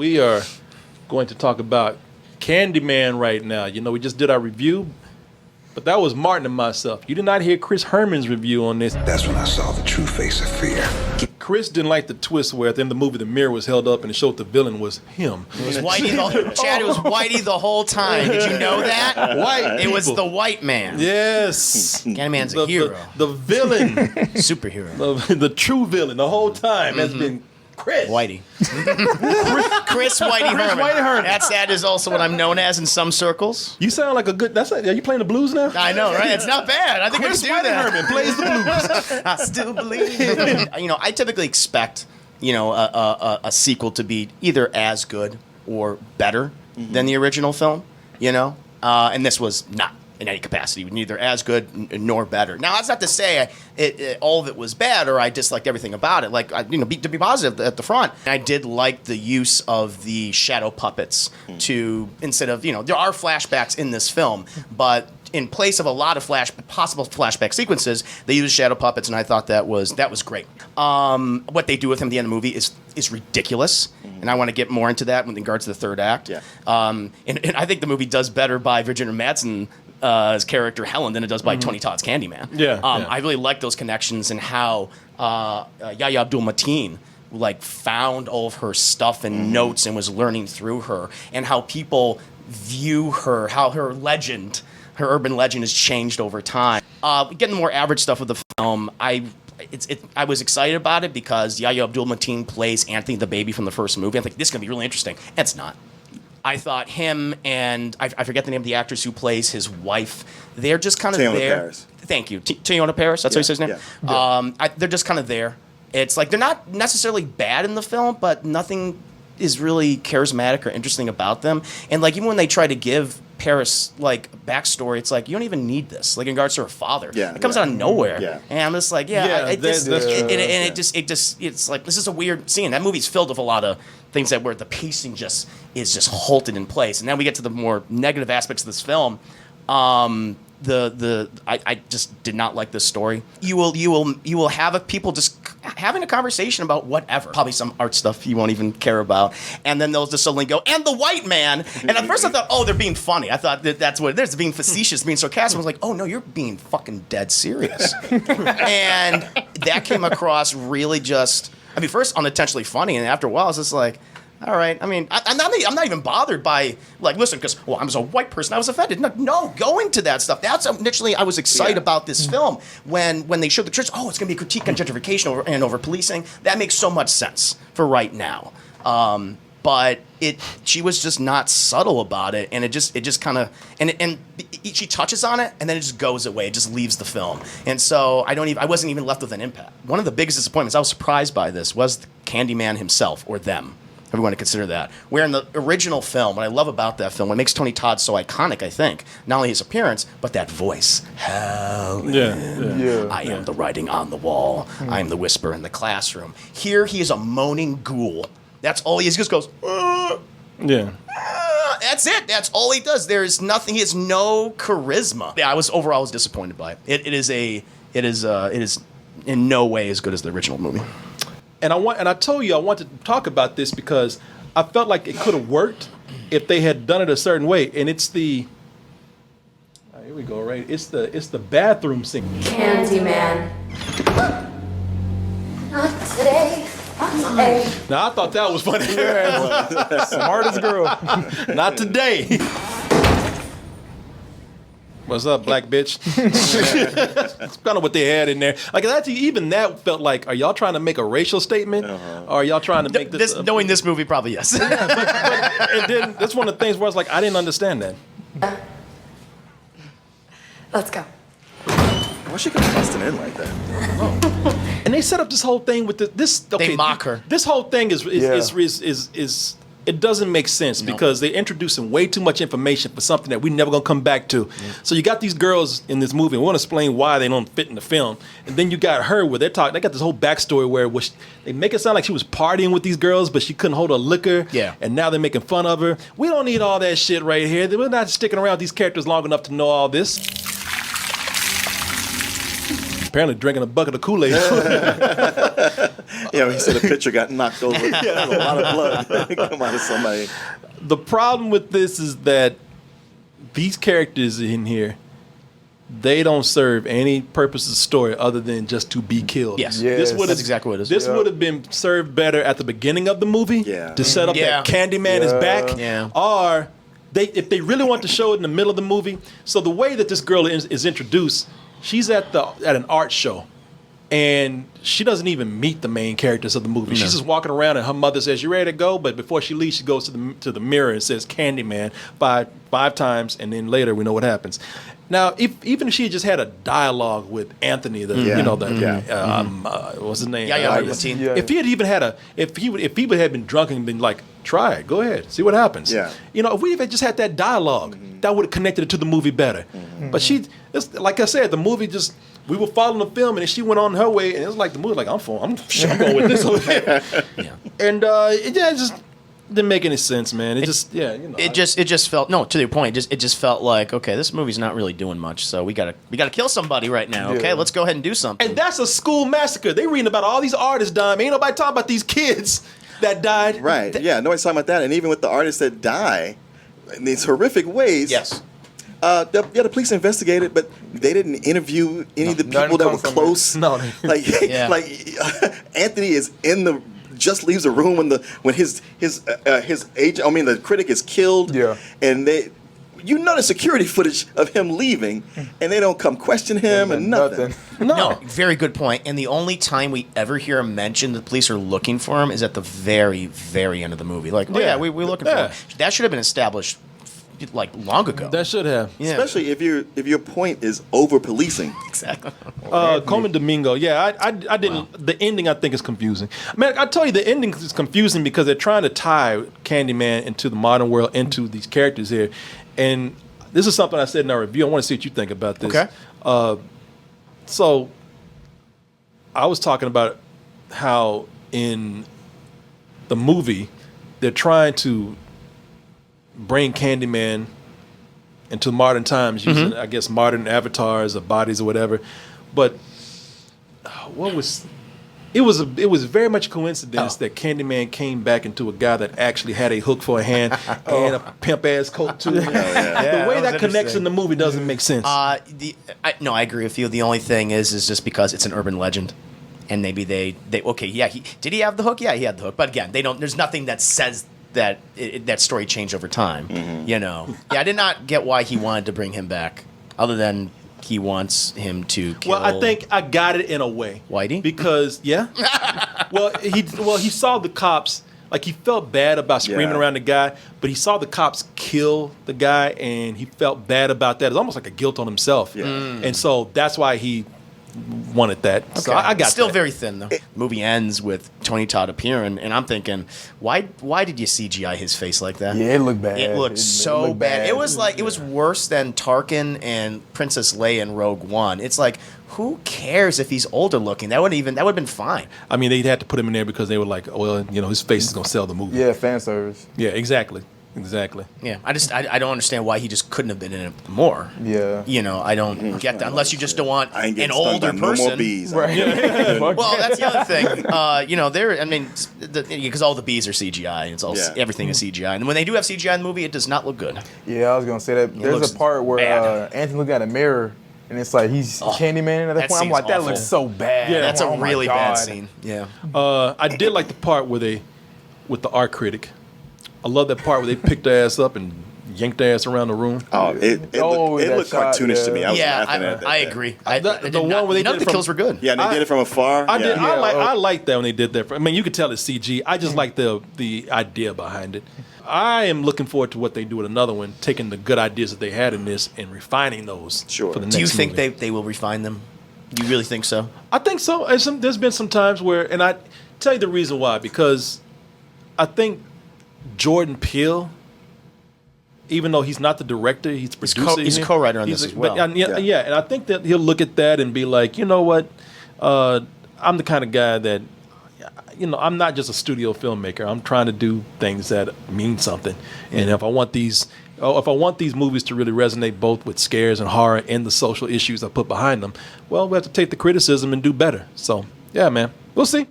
We are going to talk about Candyman right now. You know, we just did our review, but that was Martin and myself. You did not hear Chris Herman's review on this. That's when I saw the true face of fear. Chris didn't like the twist where at the end of the movie the mirror was held up and it showed the villain was him. It was Whitey. Chad, it was Whitey the whole time. Did you know that? White. It was the white man. Yes. Candyman's a hero. The villain. Superhero. The true villain the whole time has been Chris. Whitey. Chris Whitey Herman. Whitey Herman. That is also what I'm known as in some circles. You sound like a good. Are you playing the blues now? I know, right? It's not bad. I think Chris I can do Whitey that. Herman plays the blues. I still believe. You know, I typically expect, you know, a sequel to be either as good or better than the original film. You know, and this was not in any capacity, neither as good nor better. Now, that's not to say all of it was bad or I disliked everything about it. Like, to be positive at the front, I did like the use of the shadow puppets to, instead of, you know, there are flashbacks in this film, but in place of a lot of possible flashback sequences, they use shadow puppets, and I thought that was great. What they do with him at the end of the movie is ridiculous, and I want to get more into that in regards to the third act. Yeah. And I think the movie does better by Virginia Madsen's character Helen than it does by Tony Todd's Candyman. Yeah. I really like those connections and how Yahya Abdul-Mateen like found all of her stuff and notes and was learning through her, and how people view her, how her urban legend has changed over time. Getting more average stuff with the film, I was excited about it because Yahya Abdul-Mateen plays Anthony the baby from the first movie. I think this is going to be really interesting. It's not. I thought him and I forget the name of the actress who plays his wife. They're just kind of there. Paris. Thank you, Teyonah Parris. That's how you say his name. Yeah. They're just kind of there. It's like they're not necessarily bad in the film, but nothing is really charismatic or interesting about them. And like even when they try to give Paris like backstory, it's like you don't even need this. Like in regards to her father, it comes out of nowhere. Yeah. And I'm just like, it's like this is a weird scene. That movie's filled with a lot of things where the pacing is just halted in place. And then we get to the more negative aspects of this film. I just did not like this story. You will have people just having a conversation about whatever, probably some art stuff you won't even care about, and then they'll just suddenly go, and the white man. And at first I thought, oh, they're being funny. I thought that's what it is, being facetious, being sarcastic. I was like, oh no, you're being fucking dead serious. And that came across really just, first unintentionally funny, and after a while I was just like, all right. I'm not even bothered by, like, listen, because, I was a white person, I was offended. No, go into that stuff. That's initially I was excited about this film when they showed the church, it's going to be a critique on gentrification and over policing. That makes so much sense for right now. But she was just not subtle about it, and it just kind of, and she touches on it, and then it just goes away. It just leaves the film, and so I wasn't even left with an impact. One of the biggest disappointments I was surprised by this was Candyman himself, or them. If we want to consider that. Where in the original film, what I love about that film, what makes Tony Todd so iconic, I think, not only his appearance, but that voice. Helen. I am the writing on the wall. I am the whisper in the classroom. Here he is a moaning ghoul. That's all he is. He just goes, that's it. That's all he does. There's nothing. He has no charisma. Yeah, I was disappointed by it. It is in no way as good as the original movie. And I told you I wanted to talk about this because I felt like it could have worked if they had done it a certain way. And it's here we go, right? It's the bathroom scene. Candyman. Not today. Not today. Now I thought that was funny. Smartest girl. Not today. What's up, black bitch? That's kind of what they had in there. Like, even that felt like, are y'all trying to make a racial statement? Or are y'all trying to make this... knowing this movie, probably yes. But and then that's one of the things where I was like, I didn't understand that. Let's go. Why's she busting in like that? And they set up this whole thing with this. Okay, they mock her. This whole thing is it doesn't make sense because they're introducing way too much information for something that we're never gonna come back to. So you got these girls in this movie, and we want to explain why they don't fit in the film. And then you got her where they got this whole backstory where they make it sound like she was partying with these girls, but she couldn't hold her liquor. Yeah. And now they're making fun of her. We don't need all that shit right here. We're not sticking around with these characters long enough to know all this. apparently drinking a bucket of Kool-Aid. Yeah, he said the pitcher got knocked over. Yeah, a lot of blood come out of somebody. The problem with this is that these characters in here, they don't serve any purpose of the story other than just to be killed. Yes. This Yes. would That's exactly what it is. This would have been served better at the beginning of the movie to set up that Candyman is back. Yeah. Or if they really want to show it in the middle of the movie. So the way that this girl is introduced, she's at an art show. And she doesn't even meet the main characters of the movie. She's just walking around, and her mother says, "You ready to go?" But before she leaves, she goes to the mirror and says, "Candyman," five times, and then later we know what happens. Now, even if she had just had a dialogue with Anthony, what's his name? Yeah. If he had even had if he had been drunk and been like, "Try it, go ahead, see what happens." Yeah. If we had just had that dialogue, that would have connected it to the movie better. But it's like I said, the movie just. We were following the film, and then she went on her way, and it was like the movie, like I'm going with this over here. And it just didn't make any sense, man. It just felt to your point. It just felt like, okay, this movie's not really doing much, so we gotta kill somebody right now. Okay, let's go ahead and do something. And that's a school massacre. They reading about all these artists dying. Ain't nobody talking about these kids that died. Right. Yeah, nobody's talking about that. And even with the artists that die in these horrific ways. Yes. The police investigated, but they didn't interview any of the people that were close. No. Like Anthony is just leaves the room when his agent, the critic is killed. Yeah. And the security footage of him leaving, and they don't come question him and nothing. No, very good point. And the only time we ever hear him mention the police are looking for him is at the very, very end of the movie. Like, we're looking for him. That should have been established like long ago. That should have. Yeah. Especially if your point is over policing. Exactly. Coleman Domingo. Yeah, I didn't. Wow. The ending I think is confusing. Man, I tell you, the ending is confusing because they're trying to tie Candyman into the modern world, into these characters here, and this is something I said in our review. I want to see what you think about this. Okay. So I was talking about how in the movie they're trying to bring Candyman into modern times using, I guess, modern avatars or bodies or whatever. But it was very much a coincidence that Candyman came back into a guy that actually had a hook for a hand and a pimp ass coat too. The way that connects in the movie doesn't make sense. I agree with you. The only thing is just because it's an urban legend. And maybe did he have the hook? Yeah, he had the hook. But again, there's nothing that says that that story changed over time. I did not get why he wanted to bring him back, other than he wants him to kill. Well, I think I got it in a way. Whitey? Because he saw the cops. Like, he felt bad about screaming around the guy, but he saw the cops kill the guy, and he felt bad about that. It's almost like a guilt on himself. Yeah. And so that's why he wanted that. Okay. So I got still that. Very thin though. Movie ends with Tony Todd appearing, and I'm thinking, why did you CGI his face like that? Yeah, it looked bad. It looked so bad. It was like it was worse than Tarkin and Princess Leia in Rogue One. It's like, who cares if he's older looking? That would have been fine. I mean, they'd had to put him in there because they were like, well, his face is gonna sell the movie. Yeah, fan service. Yeah, exactly. Exactly. Yeah, I don't understand why he just couldn't have been in it more. Yeah. I don't get that unless you just don't want I ain't an getting stung older by person. No more bees. Right. Well, that's the other thing. Because all the bees are CGI. It's all everything is CGI, and when they do have CGI in the movie, it does not look good. Yeah, I was gonna say that. There's a part where Anthony looked at a mirror. And it's like he's Candyman at that point. I'm like, that looks so bad. Yeah, that's a really bad God. scene. Yeah. I did like the part with the art critic. I love that part where they picked their ass up and yanked their ass around the room. Oh, it looked cartoonish to me. I was laughing at that. I agree. The one where they none of the kills were good. Yeah, and they did it from afar. I like that when they did that. I mean, you could tell it's CG. I just like the idea behind it. I am looking forward to what they do with another one, taking the good ideas that they had in this and refining those. Sure. For the next Do you think movie. they will refine them? Do you really think so? I think so. And there's been some times where, and I tell you the reason why, because I think Jordan Peele, even though he's not the director, he's the producer. He's a co-writer on this as well. And I think that he'll look at that and be like, you know what, I'm the kind of guy that, I'm not just a studio filmmaker. I'm trying to do things that mean something. And if I want these if I want these movies to really resonate both with scares and horror and the social issues I put behind them, well, we have to take the criticism and do better. So, yeah, man, we'll see.